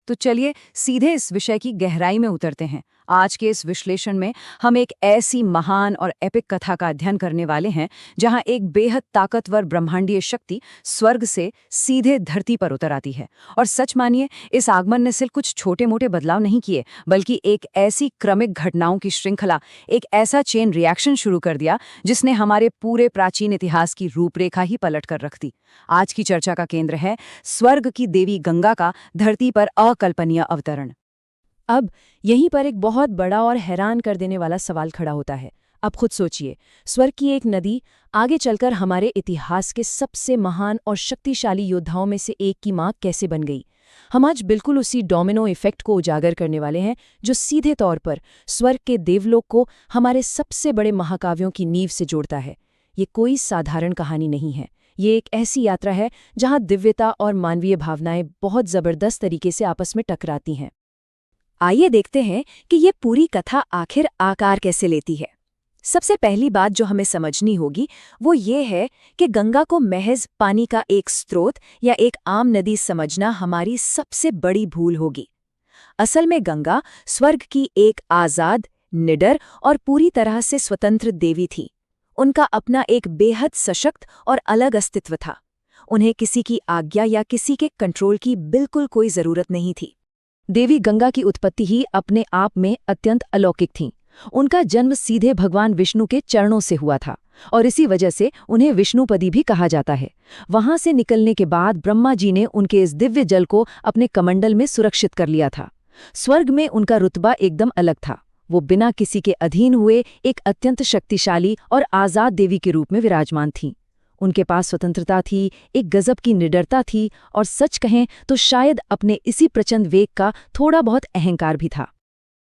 तो चलिए सीधे इस विषय की गहराई में उतरते हैं। आज के इस विश्लेषण में हम एक ऐसी महान और एपिक कथा का अध्ययन करने वाले हैं जहां एक बेहद ताकतवर ब्रह्मांडीय शक्ति स्वर्ग से सीधे धरती पर उतर आती है। और सच मानिए, इस आगमन ने सिर्फ कुछ छोटे मोटे बदलाव नहीं किए, बल्कि एक ऐसी क्रमिक घटनाओं की श्रृंखला, एक ऐसा चेन रिएक्शन शुरू कर दिया जिसने हमारे पूरे प्राचीन इतिहास की रूपरेखा ही पलट कर रख दी। आज की चर्चा का केंद्र है स्वर्ग की देवी गंगा का धरती पर अकल्पनीय अवतरण। अब यहीं पर एक बहुत बड़ा और हैरान कर देने वाला सवाल खड़ा होता है। अब खुद सोचिए, स्वर्ग की एक नदी आगे चलकर हमारे इतिहास के सबसे महान और शक्तिशाली योद्धाओं में से एक की मां कैसे बन गई। हम आज बिल्कुल उसी डोमिनो इफेक्ट को उजागर करने वाले हैं जो सीधे तौर पर स्वर्ग के देवलोक को हमारे सबसे बड़े महाकाव्यों की नींव से जोड़ता है। ये कोई साधारण कहानी नहीं है। ये एक ऐसी यात्रा है जहां दिव्यता और मानवीय भावनाएं बहुत जबरदस्त तरीके से आपस में टकराती हैं। आइए देखते हैं कि ये पूरी कथा आखिर आकार कैसे लेती है। सबसे पहली बात जो हमें समझनी होगी वो ये है कि गंगा को महज पानी का एक स्रोत या एक आम नदी समझना हमारी सबसे बड़ी भूल होगी। असल में गंगा स्वर्ग की एक आज़ाद, निडर और पूरी तरह से स्वतंत्र देवी थी। उनका अपना एक बेहद सशक्त और अलग अस्तित्व था। उन्हें किसी की आज्ञा या किसी के कंट्रोल की बिल्कुल कोई ज़रूरत नहीं थी। देवी गंगा की उत्पत्ति ही अपने आप में अत्यंत अलौकिक थी। उनका जन्म सीधे भगवान विष्णु के चरणों से हुआ था और इसी वजह से उन्हें विष्णुपदी भी कहा जाता है। वहां से निकलने के बाद ब्रह्मा जी ने उनके इस दिव्य जल को अपने कमंडल में सुरक्षित कर लिया था। स्वर्ग में उनका रुतबा एकदम अलग था। वो बिना किसी के अधीन हुए एक अत्यंत शक्तिशाली और आज़ाद देवी के रूप में विराजमान थीं। उनके पास स्वतंत्रता थी, एक गजब की निडरता थी और सच कहें तो शायद अपने इसी प्रचंड वेग का थोड़ा बहुत अहंकार भी था।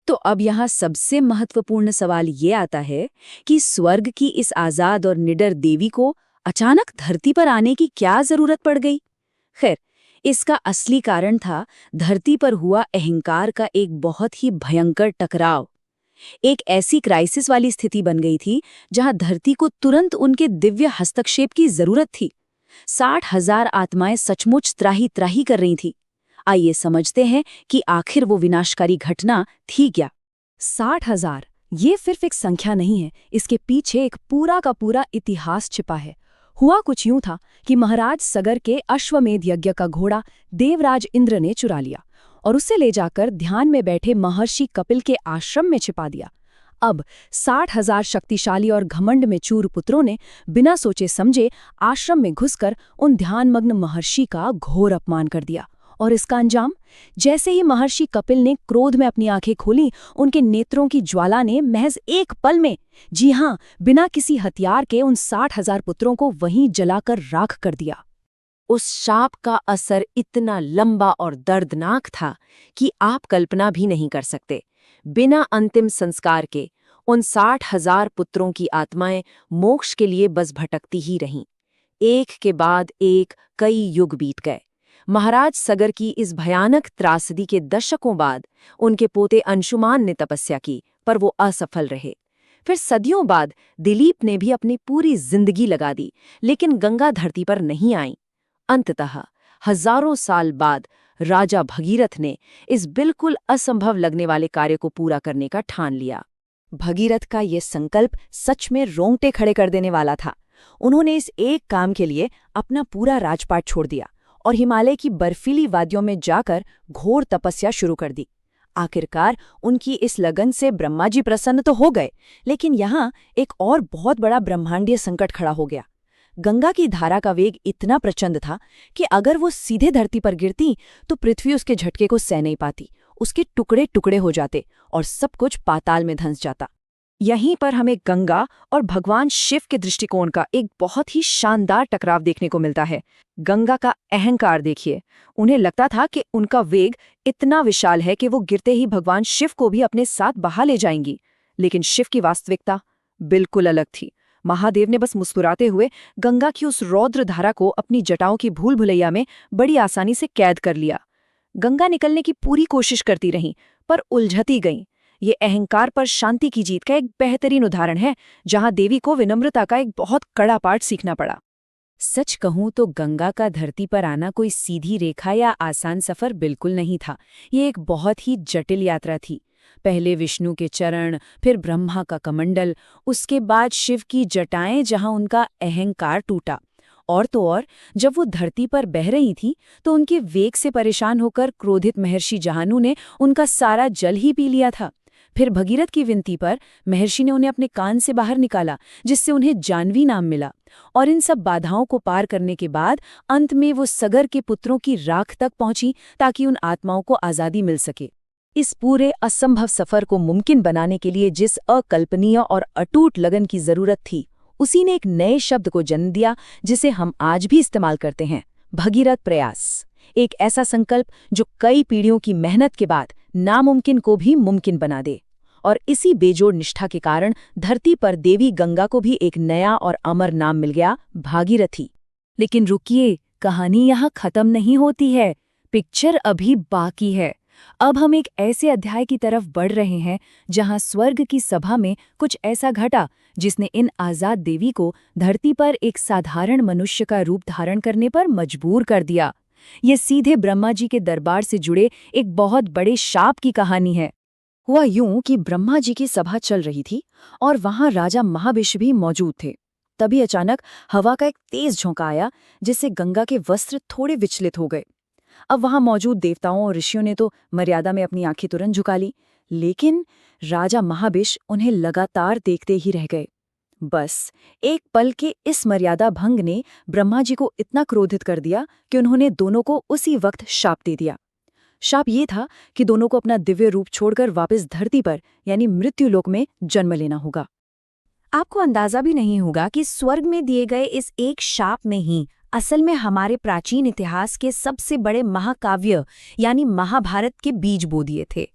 तो अब यहाँ सबसे महत्वपूर्ण सवाल ये आता है कि स्वर्ग की इस आज़ाद और निडर देवी को अचानक धरती पर आने की क्या जरूरत पड़ गई? खैर, इसका असली कारण था धरती पर हुआ अहंकार का एक बहुत ही भयंकर टकराव। एक ऐसी क्राइसिस वाली स्थिति बन गई थी जहां धरती को तुरंत उनके दिव्य हस्तक्षेप की जरूरत थी। 60,000 आत्माएं सचमुच त्राही त्राही कर रही थी। आइए समझते हैं कि आखिर वो विनाशकारी घटना थी क्या। 60,000 ये सिर्फ एक संख्या नहीं है, इसके पीछे एक पूरा का पूरा इतिहास छिपा है। हुआ कुछ यूं था कि महाराज सगर के अश्वमेध यज्ञ का घोड़ा देवराज इंद्र ने चुरा लिया और उसे ले जाकर ध्यान में बैठे महर्षि कपिल के आश्रम में छिपा दिया। अब 60,000 शक्तिशाली और घमंड में चूर पुत्रों ने बिना सोचे समझे आश्रम में घुसकर उन ध्यानमग्न महर्षि का घोर अपमान कर दिया। और इसका अंजाम, जैसे ही महर्षि कपिल ने क्रोध में अपनी आंखें खोली, उनके नेत्रों की ज्वाला ने महज एक पल में, जी हां, बिना किसी हथियार के उन 60,000 पुत्रों को वहीं जलाकर राख कर दिया। उस शाप का असर इतना लंबा और दर्दनाक था कि आप कल्पना भी नहीं कर सकते। बिना अंतिम संस्कार के उन 60,000 पुत्रों की आत्माएं मोक्ष के लिए बस भटकती ही रहीं। एक के बाद एक कई युग बीत गए। महाराज सगर की इस भयानक त्रासदी के दशकों बाद उनके पोते अंशुमान ने तपस्या की, पर वो असफल रहे। फिर सदियों बाद दिलीप ने भी अपनी पूरी जिंदगी लगा दी, लेकिन गंगा धरती पर नहीं आई। अंततः हजारों साल बाद राजा भगीरथ ने इस बिल्कुल असंभव लगने वाले कार्य को पूरा करने का ठान लिया। भगीरथ का ये संकल्प सच में रोंगटे खड़े कर देने वाला था। उन्होंने इस एक काम के लिए अपना पूरा राजपाट छोड़ दिया और हिमालय की बर्फीली वादियों में जाकर घोर तपस्या शुरू कर दी। आखिरकार उनकी इस लगन से ब्रह्मा जी प्रसन्न तो हो गए, लेकिन यहाँ एक और बहुत बड़ा ब्रह्मांडीय संकट खड़ा हो गया। गंगा की धारा का वेग इतना प्रचंड था कि अगर वो सीधे धरती पर गिरती तो पृथ्वी उसके झटके को सह नहीं पाती। उसके टुकड़े टुकड़े हो जाते और सब कुछ पाताल में धंस जाता। यहीं पर हमें गंगा और भगवान शिव के दृष्टिकोण का एक बहुत ही शानदार टकराव देखने को मिलता है। गंगा का अहंकार देखिए। उन्हें लगता था कि उनका वेग इतना विशाल है कि वो गिरते ही भगवान शिव को भी अपने साथ बहा ले जाएंगी। लेकिन शिव की वास्तविकता बिल्कुल अलग थी। महादेव ने बस मुस्कुराते हुए गंगा की उस रौद्र धारा को अपनी जटाओं की भूल भुलैया में बड़ी आसानी से कैद कर लिया। गंगा निकलने की पूरी कोशिश करती रहीं, पर उलझती गईं। ये अहंकार पर शांति की जीत का एक बेहतरीन उदाहरण है, जहां देवी को विनम्रता का एक बहुत कड़ा पाठ सीखना पड़ा। सच कहूं तो गंगा का धरती पर आना कोई सीधी रेखा या आसान सफर बिल्कुल नहीं था। ये एक बहुत ही जटिल यात्रा थी। पहले विष्णु के चरण, फिर ब्रह्मा का कमंडल, उसके बाद शिव की जटाएं जहां उनका अहंकार टूटा। और तो और, जब वो धरती पर बह रही थी तो उनके वेग से परेशान होकर क्रोधित महर्षि जहानु ने उनका सारा जल ही पी लिया था। फिर भगीरथ की विनती पर महर्षि ने उन्हें अपने कान से बाहर निकाला, जिससे उन्हें जानवी नाम मिला। और इन सब बाधाओं को पार करने के बाद अंत में वो सगर के पुत्रों की राख तक पहुंची, ताकि उन आत्माओं को आज़ादी मिल सके। इस पूरे असंभव सफर को मुमकिन बनाने के लिए जिस अकल्पनीय और अटूट लगन की जरूरत थी, उसी ने एक नए शब्द को जन्म दिया, जिसे हम आज भी इस्तेमाल करते हैं, भगीरथ प्रयास। एक ऐसा संकल्प जो कई पीढ़ियों की मेहनत के बाद नामुमकिन को भी मुमकिन बना दे। और इसी बेजोड़ निष्ठा के कारण धरती पर देवी गंगा को भी एक नया और अमर नाम मिल गया, भागीरथी। लेकिन रुकिए, कहानी यहाँ खत्म नहीं होती है। पिक्चर अभी बाकी है। अब हम एक ऐसे अध्याय की तरफ बढ़ रहे हैं जहां स्वर्ग की सभा में कुछ ऐसा घटा जिसने इन आजाद देवी को धरती पर एक साधारण मनुष्य का रूप धारण करने पर मजबूर कर दिया। ये सीधे ब्रह्मा जी के दरबार से जुड़े एक बहुत बड़े शाप की कहानी है। हुआ यूं कि ब्रह्मा जी की सभा चल रही थी और वहां राजा महाविष्णु भी मौजूद थे। तभी अचानक हवा का एक तेज झोंका आया, जिससे गंगा के वस्त्र थोड़े विचलित हो गए। अब वहां मौजूद देवताओं और ऋषियों ने तो मर्यादा में अपनी आंखें तुरंत झुका ली, लेकिन राजा महाविष्णु उन्हें लगातार देखते ही रह गए। बस एक पल के इस मर्यादा भंग ने ब्रह्मा जी को इतना क्रोधित कर दिया कि उन्होंने दोनों को उसी वक्त शाप दे दिया। शाप ये था कि दोनों को अपना दिव्य रूप छोड़कर वापस धरती पर यानी मृत्युलोक में जन्म लेना होगा। आपको अंदाजा भी नहीं होगा कि स्वर्ग में दिए गए इस एक शाप में ही असल में हमारे प्राचीन इतिहास के सबसे बड़े महाकाव्य यानी महाभारत के बीज बो दिए थे।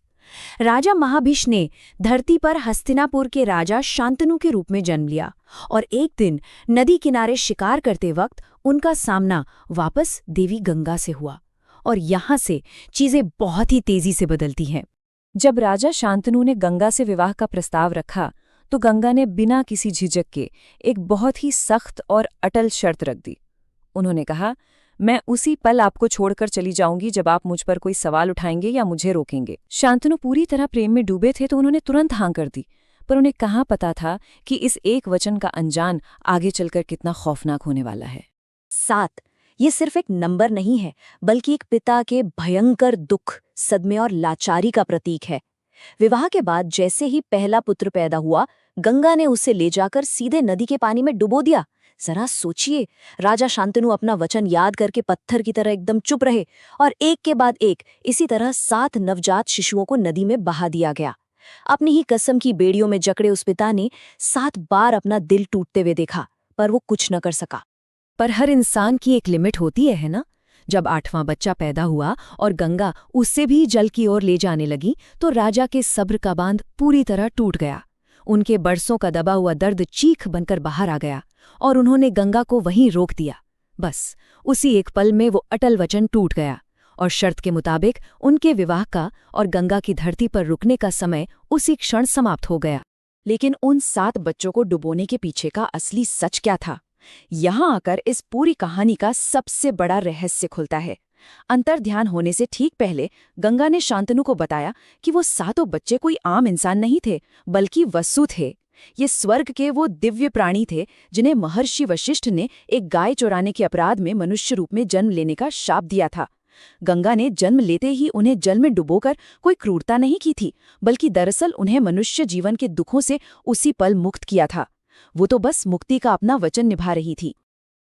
राजा महाभिष ने धरती पर हस्तिनापुर के राजा शांतनु के रूप में जन्म लिया और एक दिन नदी किनारे शिकार करते वक्त उनका सामना वापस देवी गंगा से हुआ। और यहाँ से चीजें बहुत ही तेजी से बदलती हैं। जब राजा शांतनु ने गंगा से विवाह का प्रस्ताव रखा तो गंगा ने बिना किसी झिझक के एक बहुत ही सख्त और अटल शर्त रख दी। उन्होंने कहा, मैं उसी पल आपको छोड़कर चली जाऊंगी जब आप मुझ पर कोई सवाल उठाएंगे या मुझे रोकेंगे। शांतनु पूरी तरह प्रेम में डूबे थे तो उन्होंने तुरंत हाँ कर दी, पर उन्हें कहाँ पता था कि इस एक वचन का अंजाम आगे चलकर कितना खौफनाक होने वाला है। 7 ये सिर्फ एक नंबर नहीं है, बल्कि एक पिता के भयंकर दुख, सदमे और लाचारी का प्रतीक है। विवाह के बाद जैसे ही पहला पुत्र पैदा हुआ, गंगा ने उसे ले जाकर सीधे नदी के पानी में डुबो दिया। जरा सोचिए, राजा शांतनु अपना वचन याद करके पत्थर की तरह एकदम चुप रहे और एक के बाद एक इसी तरह 7 नवजात शिशुओं को नदी में बहा दिया गया। अपनी ही कसम की बेड़ियों में जकड़े उस पिता ने 7 बार अपना दिल टूटते हुए देखा, पर वो कुछ न कर सका। पर हर इंसान की एक लिमिट होती है ना? जब 8वां बच्चा पैदा हुआ और गंगा उससे भी जल की ओर ले जाने लगी तो राजा के सब्र का बांध पूरी तरह टूट गया। उनके बरसों का दबा हुआ दर्द चीख बनकर बाहर आ गया और उन्होंने गंगा को वहीं रोक दिया। बस उसी एक पल में वो अटल वचन टूट गया और शर्त के मुताबिक उनके विवाह का और गंगा की धरती पर रुकने का समय उसी क्षण समाप्त हो गया। लेकिन उन 7 बच्चों को डुबोने के पीछे का असली सच क्या था? यहाँ आकर इस पूरी कहानी का सबसे बड़ा रहस्य खुलता है। अंतर्ध्यान होने से ठीक पहले गंगा ने शांतनु को बताया कि वो 7 बच्चे कोई आम इंसान नहीं थे, बल्कि वसु थे। ये स्वर्ग के वो दिव्य प्राणी थे जिन्हें महर्षि वशिष्ठ ने एक गाय चुराने के अपराध में मनुष्य रूप में जन्म लेने का शाप दिया था। गंगा ने जन्म लेते ही उन्हें जल में डुबोकर कोई क्रूरता नहीं की थी, बल्कि दरअसल उन्हें मनुष्य जीवन के दुखों से उसी पल मुक्त किया था। वो तो बस मुक्ति का अपना वचन निभा रही थी।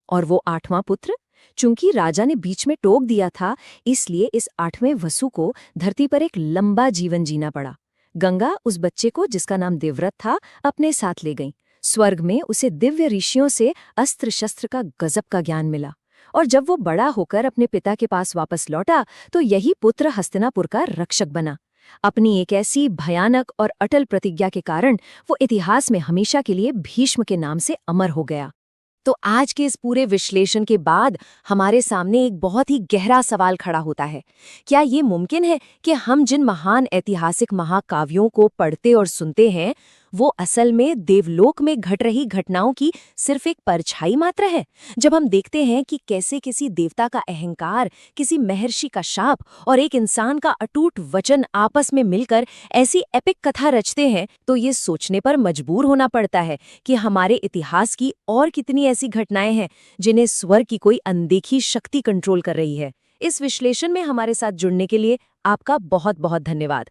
और वो 8वां पुत्र, चूंकि राजा ने बीच में टोक दिया था, इसलिए इस 8वें वसु को धरती पर एक लंबा जीवन जीना पड़ा। गंगा उस बच्चे को, जिसका नाम देवव्रत था, अपने साथ ले गई। स्वर्ग में उसे दिव्य ऋषियों से अस्त्र शस्त्र का गजब का ज्ञान मिला और जब वो बड़ा होकर अपने पिता के पास वापस लौटा तो यही पुत्र हस्तिनापुर का रक्षक बना। अपनी एक ऐसी भयानक और अटल प्रतिज्ञा के कारण वो इतिहास में हमेशा के लिए भीष्म के नाम से अमर हो गया। तो आज के इस पूरे विश्लेषण के बाद हमारे सामने एक बहुत ही गहरा सवाल खड़ा होता है। क्या ये मुमकिन है कि हम जिन महान ऐतिहासिक महाकाव्यों को पढ़ते और सुनते हैं वो असल में देवलोक में घट रही घटनाओं की सिर्फ एक परछाई मात्र है। जब हम देखते हैं कि कैसे किसी देवता का अहंकार, किसी महर्षि का शाप और एक इंसान का अटूट वचन आपस में मिलकर ऐसी एपिक कथा रचते हैं, तो ये सोचने पर मजबूर होना पड़ता है कि हमारे इतिहास की और कितनी ऐसी घटनाएं हैं जिन्हें स्वर की कोई अनदेखी शक्ति कंट्रोल कर रही है। इस विश्लेषण में हमारे साथ जुड़ने के लिए आपका बहुत बहुत धन्यवाद।